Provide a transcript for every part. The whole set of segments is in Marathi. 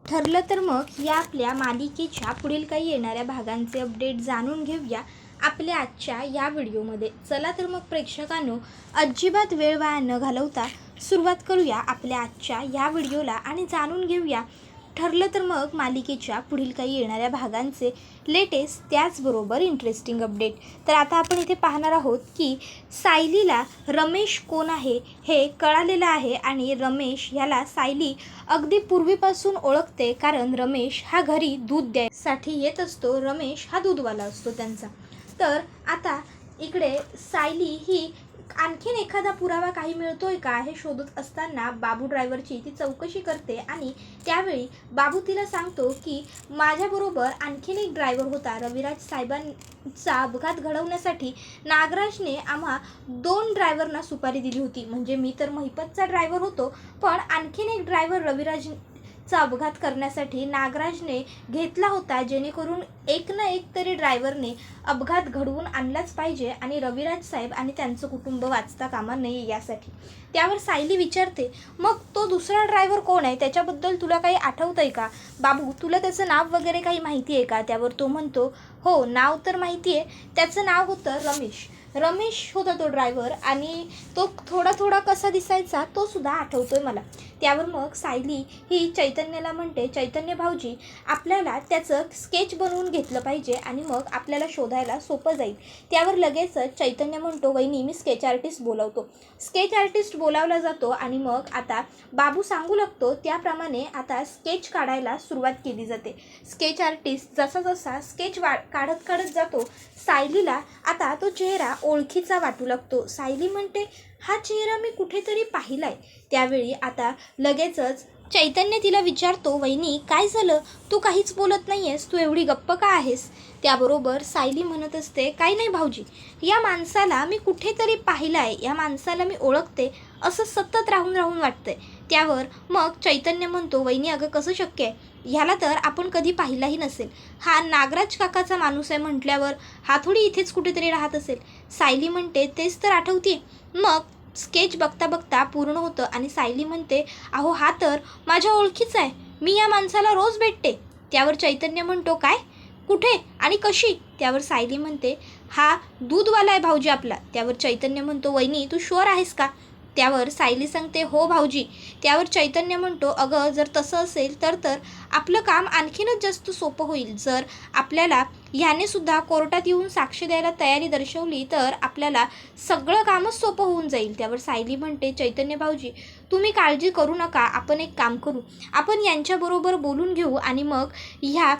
ठरलं तर मग या आपल्या मालिकेच्या पुढील काही येणाऱ्या भागांचे अपडेट जाणून घेऊया आपल्या आजच्या या व्हिडिओमध्ये. चला तर मग प्रेक्षकांनो, अजिबात वेळ वाया न घालवता सुरुवात करूया आपल्या आजच्या या व्हिडिओला आणि जाणून घेऊया ठरलं तर मग मालिकेच्या पुढील काही येणाऱ्या भागांचे लेटेस्ट त्याचबरोबर इंटरेस्टिंग अपडेट. तर आता आपण इथे पाहणार आहोत की सायलीला रमेश कोण आहे हे कळालेलं आहे आणि रमेश ह्याला सायली अगदी पूर्वीपासून ओळखते, कारण रमेश हा घरी दूध द्यायसाठी येत असतो. रमेश हा दूधवाला असतो त्यांचा. तर आता इकडे सायली ही आणखीन एखादा पुरावा काही मिळतोय का हे शोधत असताना बाबू ड्रायव्हरची ती चौकशी करते आणि त्यावेळी बाबू तिला सांगतो की माझ्याबरोबर आणखीन एक ड्रायव्हर होता. रविराज साहेबांचा अपघात घडवण्यासाठी नागराजने आम्हा 2 ड्रायव्हरना सुपारी दिली होती. म्हणजे मी तर महिपतचा ड्रायव्हर होतो, पण आणखीन एक ड्रायव्हर रविराजचा अपघात करण्यासाठी नागराजने घेतला होता, जेणेकरून एक ना एक तरी ड्रायव्हरने अपघात घडवून आणलाच पाहिजे आणि रविराज साहेब आणि त्यांचं कुटुंब वाचता कामा नये यासाठी. त्यावर सायली विचारते, मग तो दुसरा ड्रायव्हर कोण आहे, त्याच्याबद्दल तुला काही आठवतंय का बाबू, तुला त्याचं नाव वगैरे काही माहिती आहे का? त्यावर तो म्हणतो, हो नाव तर माहिती आहे, त्याचं नाव होतं रमेश. रमेश होता तो ड्रायव्हर आणि तो थोडा थोडा कसा दिसायचा तो सुद्धा आठवतोय मला. त्यावर मग सायली ही चैतन्याला म्हणते, चैतन्य भाऊजी, आपल्याला त्याचं स्केच बनवून घेतलं पाहिजे आणि मग आपल्याला शोधायला सोपं जाईल. त्यावर लगेचच चैतन्य म्हणतो, वहिनी मी स्केच आर्टिस्ट बोलावतो. स्केच आर्टिस्ट बोलावला जातो आणि मग आता बाबू सांगू लागतो त्याप्रमाणे आता स्केच काढायला सुरुवात केली जाते. स्केच आर्टिस्ट जसा जसा स्केच काढत काढत जातो, सायलीला आता तो चेहरा ओळखीचा वाटू लागतो. सायली म्हणते, हा चेहरा मी कुठेतरी पाहिलाय. त्यावेळी आता लगेचच चैतन्य तिला विचारतो, वहिनी काय झालं, तू काहीच बोलत नाही आहेस, तू एवढी गप्प का आहेस? त्याबरोबर सायली म्हणत असते, काही नाही भाऊजी, या माणसाला मी कुठेतरी पाहिलाय, या माणसाला मी ओळखते असं सतत राहून राहून वाटतंय. त्यावर मग चैतन्य म्हणतो, वहिनी अगं कसं शक्य आहे, ह्याला तर आपण कधी पाहिलाही नसेल, हा नागराज काकाचा माणूस आहे म्हटल्यावर हा थोडी इथेच कुठेतरी राहत असेल. सायली म्हणते, तेच तर आठवते. मग स्केच बघता बघता पूर्ण होतं आणि सायली म्हणते, अहो हा तर माझ्या ओळखीचा आहे, मी या माणसाला रोज भेटते. त्यावर चैतन्य म्हणतो, काय, कुठे आणि कशी? त्यावर सायली म्हणते, हा दूधवाला आहे भाऊजी आपला. त्यावर चैतन्य म्हणतो, वहिनी तू शुअर आहेस का? त्यावर सायली सांगते, हो भाऊजी. त्यावर चैतन्य म्हणतो, अगं जर तसं असेल तर आपलं काम आणखीनच जास्त सोपं होईल. जर आपल्याला ह्याने सुद्धा कोर्टात येऊन साक्ष द्यायला तयारी दर्शवली तर आपल्याला सगळं कामच सोपं होऊन जाईल. त्यावर सायली म्हणते, चैतन्य भाऊजी तुम्ही काळजी करू नका, आपण एक काम करू, आपण यांच्याबरोबर बोलून घेऊ आणि मग ह्या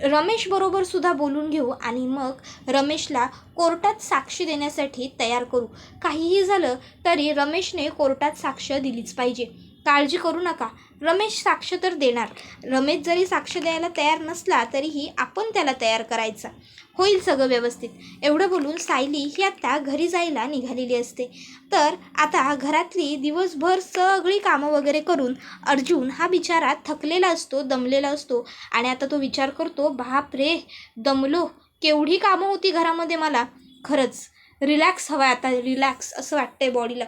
रमेशबरोबर सुद्धा बोलून घेऊ आणि मग रमेशला कोर्टात साक्ष देण्यासाठी तयार करू. काहीही झालं तरी रमेशने कोर्टात साक्ष दिलीच पाहिजे, काळजी करू नका, रमेश साक्ष तर देणार. रमेश जरी साक्ष द्यायला तयार नसला तरीही आपण त्याला तयार करायचा, होईल सगळं व्यवस्थित. एवढं बोलून सायली ही आता घरी जायला निघालेली असते. तर आता घरातली दिवसभर सगळी कामं वगैरे करून अर्जुन हा बिचारा थकलेला असतो, दमलेला असतो आणि आता तो विचार करतो, बाप रे दमलो, केवढी कामं होती घरामध्ये, मला खरंच रिलॅक्स हवा आता, रिलॅक्स असं वाटतंय बॉडीला.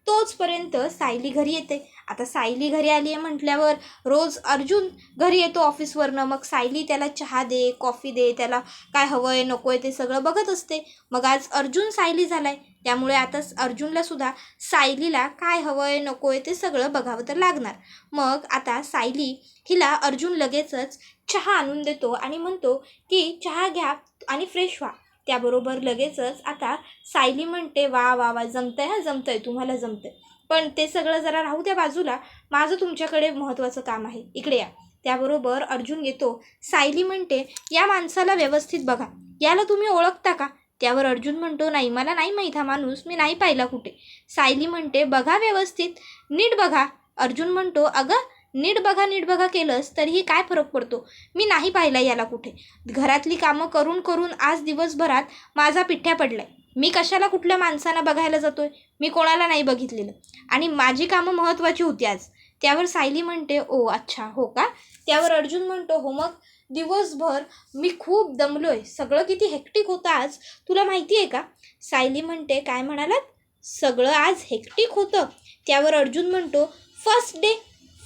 तोचपर्यंत सायली घरी येते. आता सायली घरी आली आहे म्हटल्यावर रोज अर्जुन घरी येतो ऑफिसवरनं, मग सायली त्याला चहा दे, कॉफी दे, त्याला काय हवं आहे नको आहे ते सगळं बघत असते. मग आज अर्जुन सायली झाला आहे, त्यामुळे आता अर्जुनला सुद्धा सायलीला काय हवं आहे नको आहे ते सगळं बघावं तर लागणार. मग आता सायली हिला अर्जुन लगेचच चहा आणून देतो आणि म्हणतो की चहा घ्या आणि फ्रेश व्हा. त्याबरोबर लगेचच आता सायली म्हणते, वा वा वा, जमतंय, हा जमतंय, तुम्हाला जमतंय, पण ते सगळं जरा राहू द्या बाजूला, माझं तुमच्याकडे महत्त्वाचं काम आहे, इकडे या. त्याबरोबर अर्जुन येतो. सायली म्हणते, या माणसाला व्यवस्थित बघा, याला तुम्ही ओळखता का? त्यावर अर्जुन म्हणतो, नाही मला नाही माहीत, हा माणूस मी नाही पाहिला कुठे. सायली म्हणते, बघा व्यवस्थित, नीट बघा. अर्जुन म्हणतो, अगं नीट बघा केलंस तरीही काय फरक पडतो, मी नाही पाहिला याला कुठे. घरातली कामं करून करून आज दिवसभरात माझा पिठ्ठ्या पडलाय, मी कशाला कुठल्या माणसांना बघायला जातोय, मी कोणाला नाही बघितलेलं आणि माझी कामं महत्त्वाची होती आज. त्यावर सायली म्हणते, ओ अच्छा हो का? त्यावर अर्जुन म्हणतो, हो मग दिवसभर मी खूप दमलोय, सगळं किती हेक्टिक होतं आज, तुला माहिती आहे का? सायली म्हणते, काय म्हणालात, सगळं आज हेक्टिक होतं? त्यावर अर्जुन म्हणतो,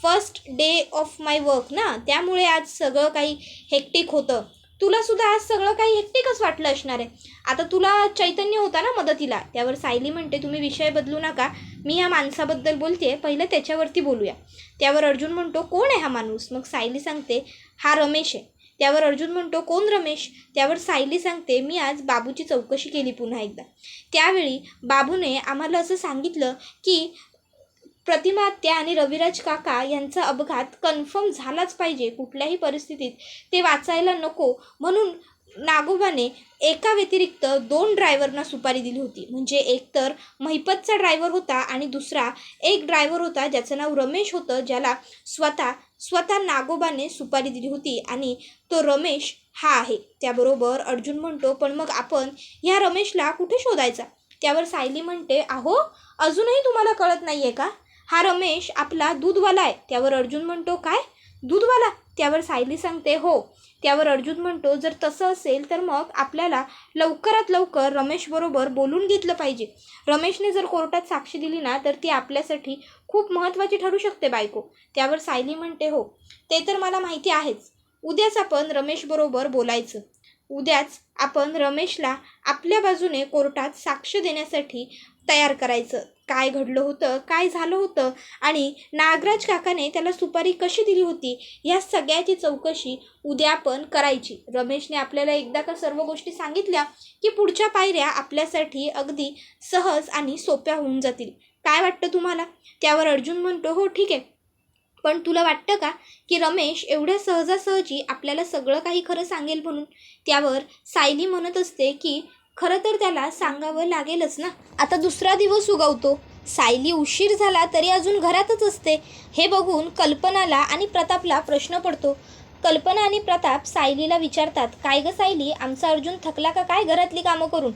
first day of my work ना, त्यामुळे आज सगळं काही हेक्टिक होतं. तुलासुद्धा आज सगळं काही हेक्टिकच वाटलं असणार आहे. आता तुला चैतन्य होता ना मदतीला. त्यावर सायली म्हणते, तुम्ही विषय बदलू नका, मी ह्या माणसाबद्दल बोलते, पहिलं त्याच्यावरती बोलूया. त्यावर अर्जुन म्हणतो, कोण आहे हा माणूस? मग सायली सांगते, हा रमेश आहे. त्यावर अर्जुन म्हणतो, कोण रमेश? त्यावर सायली सांगते, मी आज बाबूची चौकशी केली पुन्हा एकदा. त्यावेळी बाबूने आम्हाला असं सांगितलं की प्रतिमा आत्या आणि रविराज काका यांचा अपघात कन्फर्म झालाच पाहिजे, कुठल्याही परिस्थितीत ते वाचायला नको, म्हणून नागोबाने एका व्यतिरिक्त 2 ड्रायव्हरना सुपारी दिली होती. म्हणजे एक तर महिपतचा ड्रायव्हर होता आणि दुसरा एक ड्रायव्हर होता ज्याचं नाव रमेश होतं, ज्याला स्वतः नागोबाने सुपारी दिली होती आणि तो रमेश हा आहे. त्याबरोबर अर्जुन म्हणतो, पण मग आपण ह्या रमेशला कुठे शोधायचा? त्यावर सायली म्हणते, अहो अजूनही तुम्हाला कळत नाही आहे का? हा रमेश आपला दूधवाला आहे. त्यावर अर्जुन म्हणतो, काय दूधवाला? त्यावर सायली सांगते, हो. त्यावर अर्जुन म्हणतो, जर तसं असेल तर मग आपल्याला लवकरात लवकर रमेशबरोबर बोलून घेतलं पाहिजे. रमेशने जर कोर्टात साक्षी दिली ना, तर ती आपल्यासाठी खूप महत्त्वाची ठरू शकते बायको. त्यावर सायली म्हणते, हो ते तर मला माहिती आहेच. उद्याच आपण रमेशबरोबर बोलायचं. उद्याच आपण रमेशला आपल्या बाजूने कोर्टात साक्ष देण्यासाठी तयार करायचं. काय घडलं होतं, काय झालं होतं आणि नागराज काकाने त्याला सुपारी कशी दिली होती, ह्या सगळ्याची चौकशी उद्या आपण करायची. रमेशने आपल्याला एकदा का सर्व गोष्टी सांगितल्या की पुढच्या पायऱ्या आपल्यासाठी अगदी सहज आणि सोप्या होऊन जातील. काय वाटतं तुम्हाला? त्यावर अर्जुन म्हणतो, हो ठीक आहे, पण तुला वाटतं का की रमेश एवढ्या सहजासहजी आपल्याला सगळं काही खरं सांगेल म्हणून? त्यावर सायली म्हणत असते की खरं तर त्याला सांगावं लागेलच ना. आता दुसरा दिवस उगवतो. सायली उशीर झाला तरी अजून घरातच असते. हे बघून कल्पनाला आणि प्रतापला प्रश्न पडतो. कल्पना आणि प्रताप सायलीला विचारतात, काय गं सायली, आमचा अर्जुन थकला का काय घरातली कामं करून?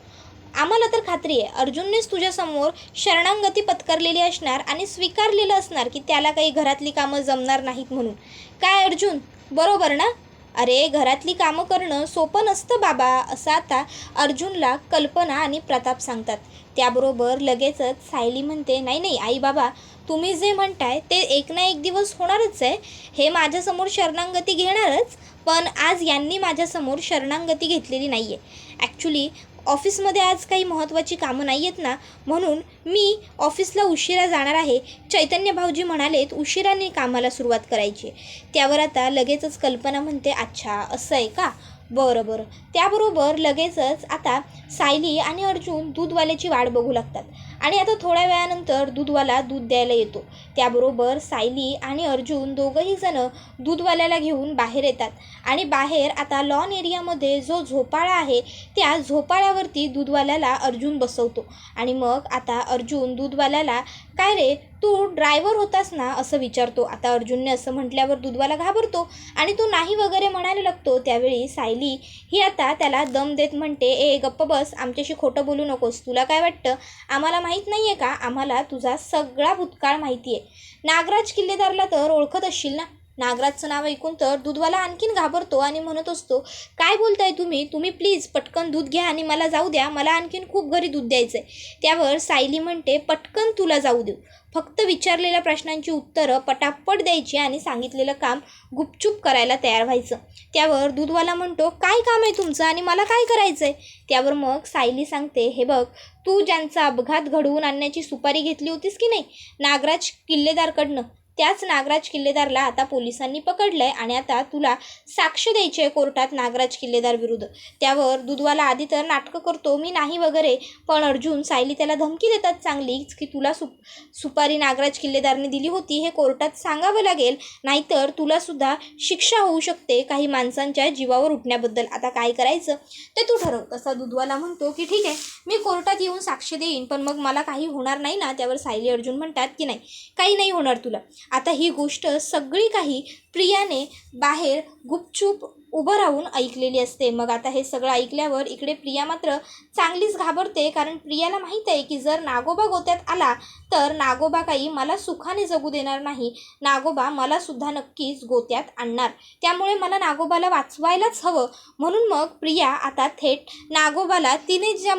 आम्हाला तर खात्री आहे अर्जुननेच तुझ्यासमोर शरणागती पत्करलेली असणार आणि स्वीकारलेलं असणार की त्याला काही घरातली कामं जमणार नाहीत म्हणून. काय अर्जुन, बरोबर ना? अरे घरातली कामं करणं सोपं नसतं बाबा, असं आता अर्जुनला कल्पना आणि प्रताप सांगतात. त्याबरोबर लगेचच सायली म्हणते, नाही नाही आई बाबा, तुम्ही जे म्हणताय ते एक ना एक दिवस होणारच आहे. हे माझ्यासमोर शरणागती घेणारच, पण आज यांनी माझ्यासमोर शरणागती घेतलेली नाही आहे. ॲक्च्युली ऑफिसमध्ये आज काही महत्त्वाची कामं नाही आहेत ना, म्हणून मी ऑफिसला उशिरा जाणार आहे. चैतन्य भाऊजी म्हणालेत उशिराने कामाला सुरुवात करायची. त्यावर आता लगेचच कल्पना म्हणते, अच्छा असं आहे का, बरं बरं. त्याबरोबर लगेचच आता सायली आणि अर्जुन दूधवाल्याची वाट बघू लागतात आणि आता थोड्या वेळानंतर दूधवाला दूध द्यायला येतो. त्याबरोबर सायली आणि अर्जुन दोघंही जण दूधवाल्याला घेऊन बाहेर येतात आणि बाहेर आता लॉन एरियामध्ये जो झोपाळा आहे त्या झोपाळ्यावरती दूधवाल्याला अर्जुन बसवतो आणि मग आता अर्जुन दूधवाल्याला, काय रे तू ड्रायव्हर होतास ना, असं विचारतो. आता अर्जुनने असं म्हटल्यावर दूधवाला घाबरतो आणि तो नाही वगैरे म्हणायला लागतो. त्यावेळी सायली ही आता त्याला दम देत म्हणते, ए गप्प बस, आमच्याशी खोटं बोलू नकोस. तुला काय वाटतं आम्हाला माहीत नाही आहे का? आम्हाला तुझा सगळा भूतकाळ माहिती आहे. नागराज किल्लेदारला तर ओळखत असशील ना? नागराजचं नाव ऐकून तर दूधवाला आणखीन घाबरतो आणि म्हणत असतो, काय बोलताय तुम्ही प्लीज पटकन दूध घ्या आणि मला जाऊ द्या, मला आणखीन खूप घरी दूध द्यायचं आहे. त्यावर सायली म्हणते, पटकन तुला जाऊ देऊ, फक्त विचारलेल्या प्रश्नांची उत्तरं पटापट द्यायची आणि सांगितलेलं काम गुपचूप करायला तयार व्हायचं. त्यावर दूधवाला म्हणतो, काय काम आहे तुमचं आणि मला काय करायचं आहे? त्यावर मग सायली सांगते, हे बघ, तू ज्यांचा अपघात घडवून आणण्याची सुपारी घेतली होतीस की नाही नागराज किल्लेदारकडनं, त्याच नागराज किल्लेदारला आता पोलिसांनी पकडलं आहे आणि आता तुला साक्ष द्यायची आहे कोर्टात नागराज किल्लेदार विरुद्ध. त्यावर दूधवाला आधी तर नाटकं करतो, मी नाही वगैरे, पण अर्जुन सायली त्याला धमकी देतात चांगलीच की तुला सुपारी नागराज किल्लेदारने दिली होती हे कोर्टात सांगावं लागेल, नाहीतर तुलासुद्धा शिक्षा होऊ शकते काही माणसांच्या जीवावर उठण्याबद्दल. आता काय करायचं ते तू ठरव. तसा दूधवाला म्हणतो की ठीक आहे, मी कोर्टात येऊन साक्ष देईन, पण मग मला काही होणार नाही ना? त्यावर सायली अर्जुन म्हणतात की नाही, काही नाही होणार तुला. आता ही गोष्ट सगळी काही प्रियाने बाहेर गुपचूप उभं राहून ऐकलेली असते. मग आता हे सगळं ऐकल्यावर इकडे प्रिया मात्र चांगलीच घाबरते, कारण प्रियाला माहीत आहे की जर नागोबा गोत्यात आला तर नागोबा काही मला सुखाने जगू देणार नाही. नागोबा मला सुद्धा नक्कीच गोत्यात आणणार, त्यामुळे मला नागोबाला वाचवायलाच हवं. म्हणून मग प्रिया आता थेट नागोबाला तिने ज्या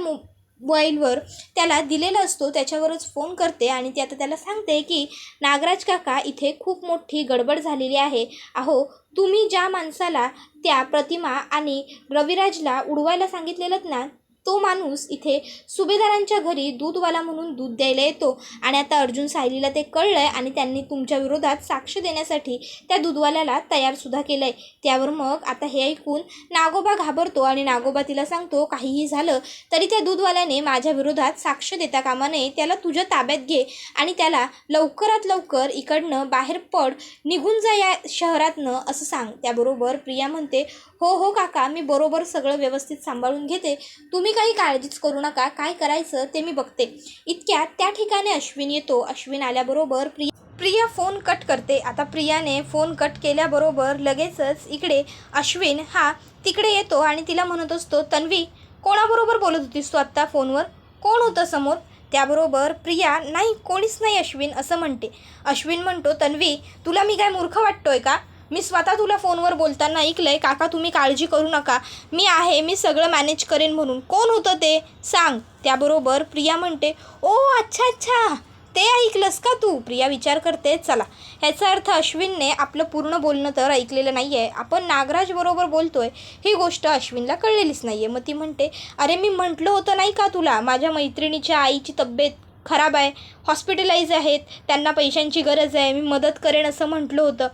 मोबाईलवर त्याला दिलेला असतो त्याच्यावरच फोन करते आणि ती आता त्याला सांगते की नागराज काका इथे खूप मोठी गडबड झालेली आहे. अहो तुम्ही ज्या माणसाला त्या प्रतिमा आणि रविराजला उडवायला सांगितलेलं ना, तो माणूस इथे सुभेदारांच्या घरी दूधवाला म्हणून दूध द्यायला येतो आणि आता अर्जुन सायलीला ते कळलं आहे आणि त्यांनी तुमच्या विरोधात साक्ष देण्यासाठी त्या दूधवाल्याला तयारसुद्धा केलं आहे. त्यावर मग आता हे ऐकून नागोबा घाबरतो आणि नागोबा तिला सांगतो काहीही झालं तरी त्या दूधवाल्याने माझ्या विरोधात साक्ष देता कामा नये. त्याला तुझ्या ताब्यात घे आणि त्याला लवकरात लवकर इकडनं बाहेर पड, निघून जा या शहरातनं असं सांग. त्याबरोबर प्रिया म्हणते हो हो काका, मी बरोबर सगळं व्यवस्थित सांभाळून घेते, तुम्ही काही काळजीच करू नका, काय करायचं ते मी बघते. इतक्यात त्या ठिकाणी अश्विन येतो. अश्विन आल्याबरोबर प्रिया फोन कट करते. आता प्रियाने फोन कट केल्याबरोबर लगेचच इकडे अश्विन हा तिकडे येतो आणि तिला म्हणत असतो तन्वी कोणाबरोबर बोलत होतीस तू आत्ता फोनवर, कोण होतं समोर. त्याबरोबर प्रिया नाही कोणीच नाही अश्विन असं म्हणते. अश्विन म्हणतो तन्वी तुला मी काय मूर्ख वाटतोय का, मी स्वतः तुला फोनवर बोलताना ऐकलंय काका तुम्ही काळजी करू नका, मी आहे, मी सगळं मॅनेज करेन म्हणून. कोण होतं ते सांग. त्याबरोबर प्रिया म्हणते ओ अच्छा अच्छा ते ऐकलंस का तू. प्रिया विचार करते चला ह्याचा अर्थ अश्विनने आपलं पूर्ण बोलणं तर ऐकलेलं नाही आहे, आपण नागराज बरोबर बोलतोय ही गोष्ट अश्विनला कळलेलीच नाही आहे. मग ती म्हणते अरे मी म्हटलं होतं नाही का तुला माझ्या मैत्रिणीच्या आईची तब्येत खराब आहे, हॉस्पिटलाइज आहेत, त्यांना पैशांची गरज आहे, मी मदत करेन असं म्हटलं होतं.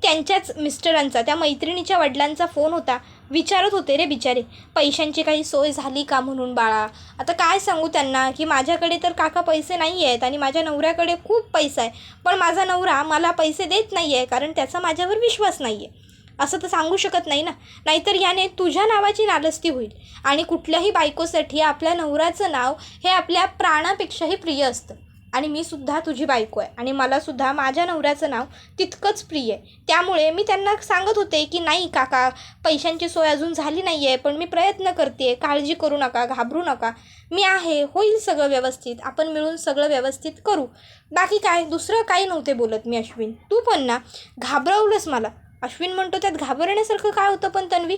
त्यांच्याच मिस्टरांचा त्या मैत्रिणीच्या वडिलांचा फोन होता, विचारत होते रे बिचारे पैशांची काही सोय झाली का म्हणून. बाळा आता काय सांगू त्यांना की माझ्याकडे तर काका पैसे नाही आहेत आणि माझ्या नवऱ्याकडे खूप पैसा आहे, पण माझा नवरा मला पैसे देत नाही आहे कारण त्याचा माझ्यावर विश्वास नाही आहे. असं तर सांगू शकत नाही ना, नाहीतर याने तुझ्या नावाची नालस्ती होईल आणि कुठल्याही बायकोसाठी आपल्या नवऱ्याचं नाव हे आपल्या प्राणापेक्षाही प्रिय असतं. आणि मी सुद्धा तुझी बायको आहे आणि मलासुद्धा माझ्या नवऱ्याचं नाव तितकंच प्रिय आहे. त्यामुळे मी त्यांना सांगत होते की नाही काका पैशांची सोय अजून झाली नाही आहे, पण मी प्रयत्न करते, काळजी करू नका, घाबरू नका, मी आहे, होईल सगळं व्यवस्थित, आपण मिळून सगळं व्यवस्थित करू. बाकी काय दुसरं काही नव्हते बोलत मी. अश्विन तू पण ना घाबरवलंस मला. अश्विन म्हणतो त्यात घाबरण्यासारखं काय होतं पण तन्वी,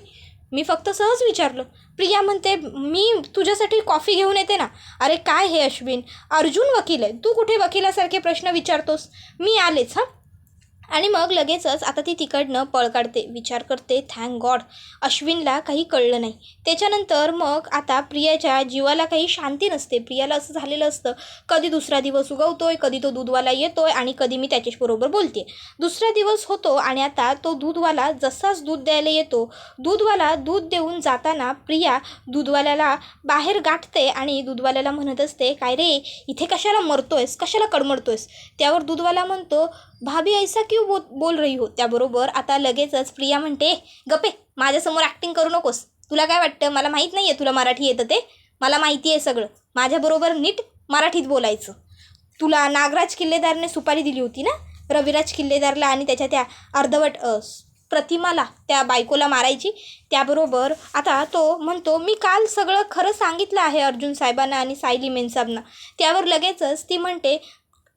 मी फक्त सहज विचारलं. प्रिया म्हणते मी तुझ्यासाठी कॉफी घेऊन येते ना. अरे काय हे अश्विन, अर्जुन वकील आहे, तू कुठे वकिलासारखे प्रश्न विचारतोस, मी आलेच हां. आणि मग लगेचच आता ती तिकडनं पळ काढते. विचार करते थँक गॉड अश्विनला काही कळलं नाही. त्याच्यानंतर मग आता प्रियाच्या जीवाला काही शांती नसते. प्रियाला असं झालेलं असतं कधी दुसरा दिवस उगवतोय, कधी तो दूधवाला येतोय आणि कधी मी त्याच्याबरोबर बोलते. दुसरा दिवस होतो आणि आता तो दूधवाला जसाच दूध द्यायला येतो, दूधवाला दूध देऊन जाताना प्रिया दूधवाल्याला बाहेर गाठते आणि दूधवाल्याला म्हणत असते काय रे इथे कशाला मरतोयस, कशाला कडमडतोयस. त्यावर दूधवाला म्हणतो भाभी ऐसा क्यों बोल रही हो. त्याबरोबर आता लगेचच प्रिया म्हणते गप्पे माझ्यासमोर ॲक्टिंग करू नकोस, तुला काय वाटतं मला माहीत नाही आहे तुला मराठी येतं ते, मला माहिती आहे सगळं, माझ्याबरोबर नीट मराठीत बोलायचं. तुला नागराज किल्लेदारने सुपारी दिली होती ना रविराज किल्लेदारला आणि त्याच्या त्या अर्धवट प्रतिमाला त्या बायकोला मारायची. त्याबरोबर आता तो म्हणतो मी काल सगळं खरं सांगितलं आहे अर्जुन साहेबांना आणि सायली मेनसाबना. त्यावर लगेचच ती म्हणते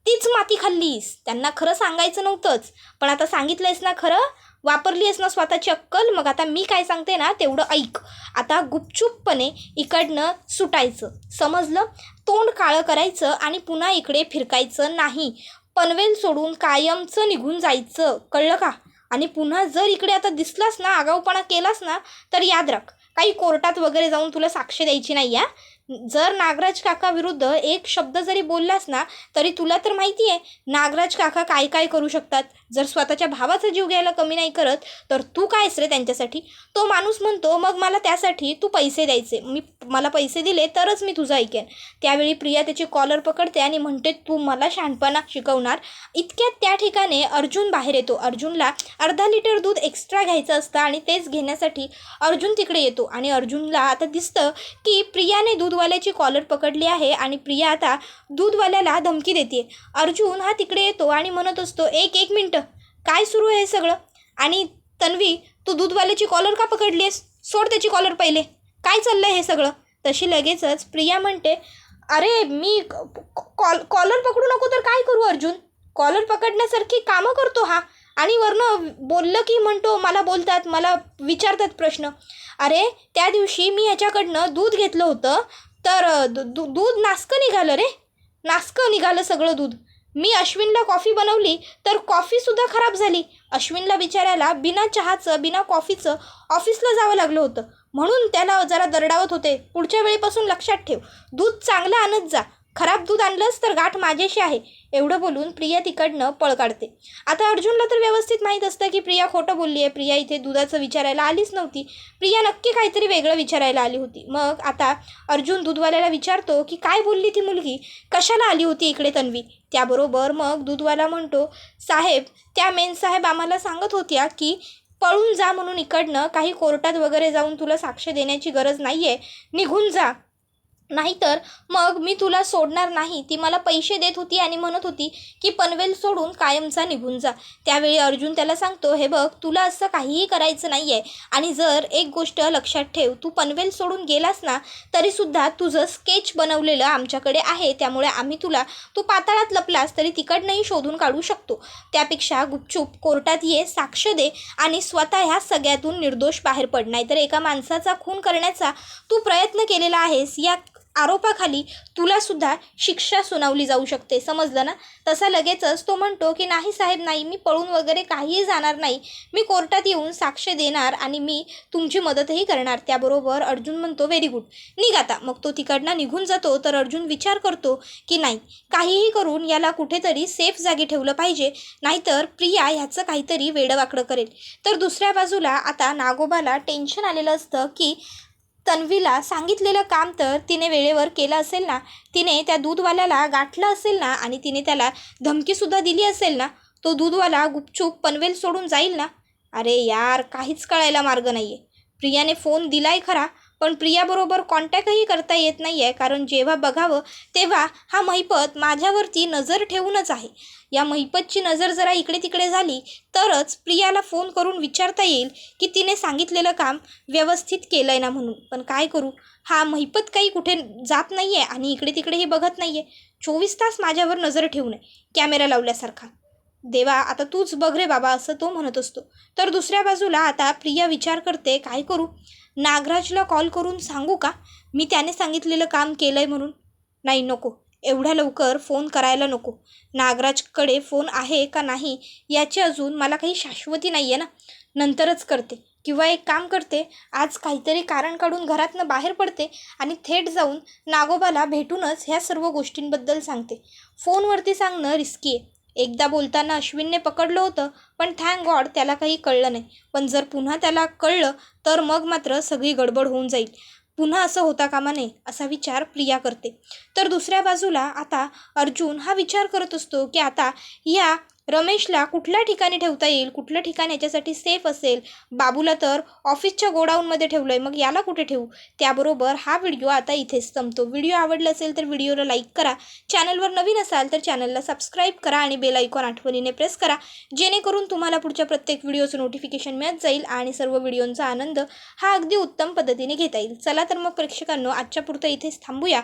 तीच माती खाल्लीस, त्यांना खरं सांगायचं नव्हतंच, पण आता सांगितलंयस ना खरं, वापरली आहेस ना स्वतःची अक्कल, मग आता मी काय सांगते ना तेवढं ऐक. आता गुपचूपपणे इकडनं सुटायचं, समजलं, तोंड काळं करायचं आणि पुन्हा इकडे फिरकायचं नाही, पनवेल सोडून कायमचं निघून जायचं, कळलं का. आणि पुन्हा जर इकडे आता दिसलास ना, आगाऊपणा केलास ना, तर याद राख काही कोर्टात वगैरे जाऊन तुला साक्ष द्यायची नाही आहे. जर नागराज काका विरुद्ध एक शब्द जरी बोललास ना तरी तुला तर माहिती आहे नागराज काका काय काय करू शकतात. जर स्वतःच्या भावाचा जीव घ्यायला कमी नाही करत तर तू कायस रे त्यांच्यासाठी. तो माणूस म्हणतो मग मला त्यासाठी तू पैसे द्यायचे, मला पैसे दिले तरच मी तुझं ऐकेन. त्यावेळी प्रिया त्याची कॉलर पकडते आणि म्हणते तू मला शहाणपणा शिकवणार. इतक्यात त्या ठिकाणी अर्जुन बाहेर येतो. अर्जुनला अर्धा लिटर दूध एक्स्ट्रा घ्यायचं असतं आणि तेच घेण्यासाठी अर्जुन तिकडे येतो आणि अर्जुनला आता दिसतं की प्रियाने दूधवाल्याची कॉलर पकडली आहे आणि प्रिया आता दूधवाल्याला धमकी देते. अर्जुन हा तिकडे येतो आणि म्हणत असतो एक मिनटं काय सुरू आहे हे सगळं, आणि तन्वी तू दूधवाल्याची कॉलर का पकडली आहेस, सोड त्याची कॉलर पहिले, काय चाललं आहे हे सगळं. तशी लगेचच प्रिया म्हणते अरे मी कॉलर पकडू नको तर काय करू अर्जुन, कॉलर पकडण्यासारखी कामं करतो हा, आणि वरनं बोललं की म्हणतो मला बोलतात, मला विचारतात प्रश्न. अरे त्या दिवशी मी ह्याच्याकडनं दूध घेतलं होतं तर दूध नासकं निघालं रे, नासकं निघालं सगळं दूध. मी अश्विनला कॉफी बनवली तर कॉफीसुद्धा खराब झाली. अश्विनला बिचाऱ्याला बिना चहाचं बिना कॉफीचं ऑफिसला जावं लागलं होतं, म्हणून त्याला जरा दरडावत होते. पुढच्या वेळेपासून लक्षात ठेव, दूध चांगलं आणत जा. खराब दूध आणलंस तर गाठ माझ्याशी आहे. एवढं बोलून प्रिया तिकडनं पळ काढते. आता अर्जुनला तर व्यवस्थित माहीत असतं की प्रिया खोटं बोलली आहे. प्रिया इथे दुधाचं विचारायला आलीच नव्हती. प्रिया नक्की काहीतरी वेगळं विचारायला आली होती. मग आता अर्जुन दूधवाल्याला विचारतो की काय बोलली ती मुलगी, कशाला आली होती इकडे तन्वी. त्याबरोबर मग दूधवाला म्हणतो, साहेब त्या मेन साहेब आम्हाला सांगत होत्या की पळून जा म्हणून इकडनं, काही कोर्टात वगैरे जाऊन तुला साक्ष देण्याची गरज नाही आहे, निघून जा, नाहीतर मग मी तुला सोडणार नाही. ती मला पैसे देत होती आणि म्हणत होती की पनवेल सोडून कायमचा निघून जा. त्यावेळी अर्जुन त्याला सांगतो, हे बघ तुला असं काहीही करायचं नाही आहे, आणि जर एक गोष्ट लक्षात ठेव, तू पनवेल सोडून गेलास ना तरीसुद्धा तुझं स्केच बनवलेलं आमच्याकडे आहे, त्यामुळे आम्ही तुला, तू पाताळात लपलास तरी तिकडनंही शोधून काढू शकतो. त्यापेक्षा गुपचूप कोर्टात ये, साक्ष दे आणि स्वतः ह्या सगळ्यातून निर्दोष बाहेर पड. नाहीतर एका माणसाचा खून करण्याचा तू प्रयत्न केलेला आहेस, या आरोपाखाली तुलासुद्धा शिक्षा सुनावली जाऊ शकते, समजलं ना. तसा लगेचच तो म्हणतो की नाही साहेब, नाही, मी पळून वगैरे काहीही जाणार नाही, मी कोर्टात येऊन साक्ष देणार आणि मी तुमची मदतही करणार. त्याबरोबर अर्जुन म्हणतो, व्हेरी गुड, निघ आता. मग तो तिकडनं निघून जातो. तर अर्जुन विचार करतो की नाही, काहीही करून याला कुठेतरी सेफ जागी ठेवलं पाहिजे, नाहीतर प्रिया ह्याचं काहीतरी वेडवाकडं करेल. तर दुसऱ्या बाजूला आता नागोबाला टेन्शन आलेलं असतं की तन्वीला सांगितलेलं काम तर तिने वेळेवर केलं असेल ना, तिने त्या दूधवाल्याला गाठलं असेल ना, आणि तिने त्याला धमकीसुद्धा दिली असेल ना, तो दूधवाला गुपचूप पनवेल सोडून जाईल ना. अरे यार, काहीच कळायला मार्ग नाही आहे. प्रियाने फोन दिलाय खरा, पण प्रियाबरोबर कॉन्टॅक्टही करता येत नाही आहे, कारण जेव्हा बघावं तेव्हा हा महिपत माझ्यावरती नजर ठेवूनच आहे. या महिपतची नजर जरा इकडे तिकडे झाली तरच प्रियाला फोन करून विचारता येईल की तिने सांगितलेलं काम व्यवस्थित केलं आहे ना म्हणून. पण काय करू, हा महिपत काही कुठे जात नाही आहे आणि इकडे तिकडेही बघत नाही आहे. 24 तास माझ्यावर नजर ठेवून आहे, कॅमेरा लावल्यासारखा. देवा, आता तूच बघ रे बाबा, असं तो म्हणत असतो. तर दुसऱ्या बाजूला आता प्रिया विचार करते, काय करू, नागराजला कॉल करून सांगू का मी त्याने सांगितलेलं काम केलं आहे म्हणून. नाही, नको, एवढ्या लवकर फोन करायला नको. नागराजकडे फोन आहे का नाही याची अजून मला काही शाश्वती नाही आहे ना, नंतरच करते. किंवा एक काम करते, आज काहीतरी कारण काढून घरातनं बाहेर पडते आणि थेट जाऊन नागोबाला भेटूनच ह्या सर्व गोष्टींबद्दल सांगते. फोनवरती सांगणं रिस्की आहे. एकदा बोलताना अश्विनने पकडलं होतं, पण थँक गॉड त्याला काही कळलं नाही. पण जर पुन्हा त्याला कळलं तर मग मात्र सगळी गडबड होऊन जाईल. पुन्हा असं होता कामा नये, असा विचार प्रिया करते. तर दुसऱ्या बाजूला आता अर्जुन हा विचार करत असतो की आता या रमेशला कुठल्या ठिकाणी ठेवता येईल, कुठलं ठिकाण याच्यासाठी सेफ असेल. बाबूला तर ऑफिसच्या गोडाऊनमध्ये ठेवलं आहे, मग याला कुठे ठेवू. त्याबरोबर हा व्हिडिओ आता इथेच संपतो. व्हिडिओ आवडला असेल तर व्हिडिओला लाईक करा, चॅनलवर नवीन असाल तर चॅनलला सबस्क्राईब करा आणि बेल आयकॉन आठवणीने प्रेस करा, जेणेकरून तुम्हाला पुढच्या प्रत्येक व्हिडिओचं नोटिफिकेशन मिळत जाईल आणि सर्व व्हिडिओंचा आनंद हा अगदी उत्तम पद्धतीने घेता येईल. चला तर मग प्रेक्षकांनो, आजच्या पुरतं इथेच थांबूया.